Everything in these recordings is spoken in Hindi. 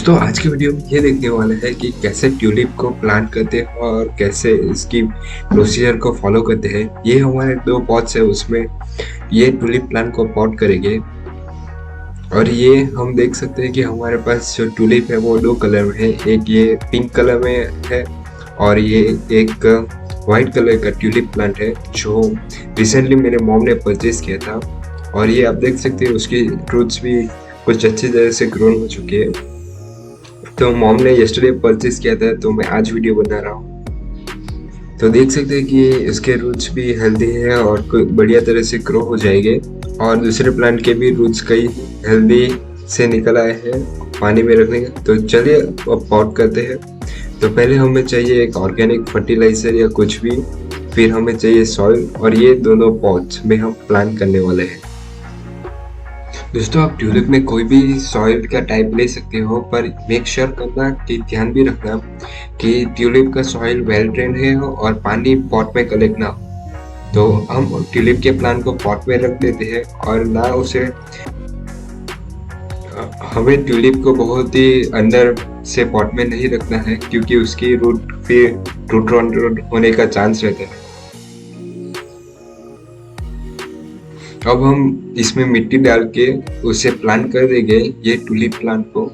दोस्तों आज की वीडियो में ये देखने वाले हैं कि कैसे ट्यूलिप को प्लांट करते हैं और कैसे इसकी प्रोसीजर को फॉलो करते हैं। ये हमारे दो पॉट्स है, उसमें ये ट्यूलिप प्लांट को पॉट करेंगे। और ये हम देख सकते हैं कि हमारे पास जो ट्यूलिप है वो दो कलर में है, एक ये पिंक कलर में है और ये एक वाइट कलर का ट्यूलिप प्लांट है जो रिसेंटली मेरे मॉम ने परचेज किया था। और ये आप देख सकते हैं उसकी रूट्स भी कुछ अच्छी तरह से ग्रोन हो चुकी है। तो मॉम ने यस्टरडे परचेज किया था, तो मैं आज वीडियो बना रहा हूँ। तो देख सकते हैं कि इसके रूट्स भी हेल्दी है और बढ़िया तरह से ग्रो हो जाएंगे। और दूसरे प्लांट के भी रूट्स कई हेल्दी से निकल आए हैं पानी में रखने का। तो चलिए अब पॉट करते हैं। तो पहले हमें चाहिए एक ऑर्गेनिक फर्टिलाइजर या कुछ भी, फिर हमें चाहिए सॉइल, और ये दोनों पॉट्स में हम प्लांट करने वाले हैं। दोस्तों आप ट्यूलिप में कोई भी सॉइल का टाइप ले सकते हो, पर मेक श्योर करना कि ध्यान भी रखना कि ट्यूलिप का सॉइल वेल ड्रेन है और पानी पॉट में कलेक्ट ना हो। तो हम ट्यूलिप के प्लांट को पॉट में रख देते हैं और ना उसे हमें ट्यूलिप को बहुत ही अंदर से पॉट में नहीं रखना है, क्योंकि उसकी रूट फिर रूट होने का चांस रहता है। अब हम इसमें मिट्टी डाल के उसे प्लांट कर देंगे, ये ट्यूलिप प्लांट को।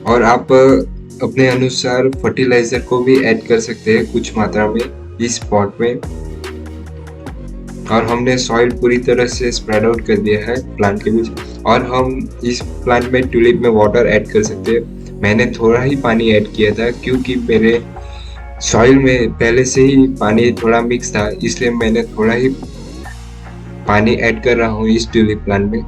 और आप अपने अनुसार फर्टिलाइजर को भी ऐड कर सकते हैं कुछ मात्रा में इस पॉट में। और हमने सॉइल पूरी तरह से स्प्रेड आउट कर दिया है प्लांट के बीच। और हम इस प्लांट में ट्यूलिप में वाटर ऐड कर सकते हैं। मैंने थोड़ा ही पानी ऐड किया था क्योंकि मेरे सॉइल में पहले से ही पानी थोड़ा मिक्स था, इसलिए मैंने थोड़ा ही पानी ऐड कर रहा हूँ इस ट्यूलिप प्लांट में।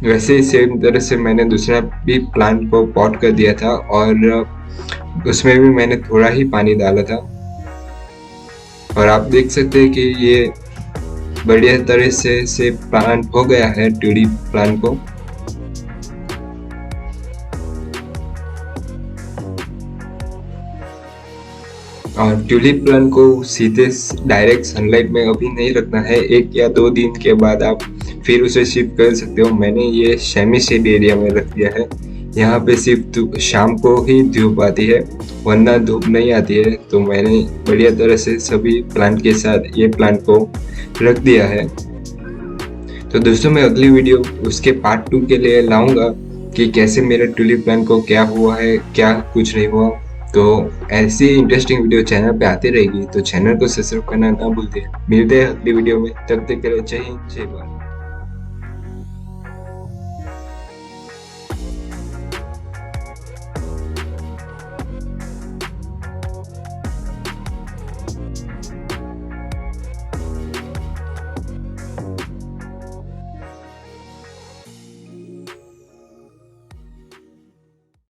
वैसे ही सेम तरह से मैंने दूसरा भी प्लांट को पॉट कर दिया था और उसमें भी मैंने थोड़ा ही पानी डाला था। और आप देख सकते हैं कि ये बढ़िया तरह से प्लांट हो गया है ट्यूलिप प्लांट को। और ट्यूलिप प्लांट को सीधे डायरेक्ट सनलाइट में अभी नहीं रखना है, 1 या 2 दिन के बाद आप फिर उसे शिफ्ट कर सकते हो। मैंने ये सेमी शेड एरिया में रख दिया है, यहाँ पे सिर्फ शाम को ही धूप आती है, वरना धूप नहीं आती है। तो मैंने बढ़िया तरह से सभी प्लांट के साथ ये प्लांट को रख दिया है। तो दोस्तों मैं अगली वीडियो उसके पार्ट 2 के लिए लाऊंगा कि कैसे मेरे ट्यूलिप प्लांट को क्या हुआ है, क्या कुछ नहीं हुआ। तो ऐसी इंटरेस्टिंग वीडियो चैनल पे आती रहेगी, तो चैनल को सब्सक्राइब करना ना भूलते। मिलते हैं अगली वीडियो में, तब तक के लिए जय हिंद जय भारत।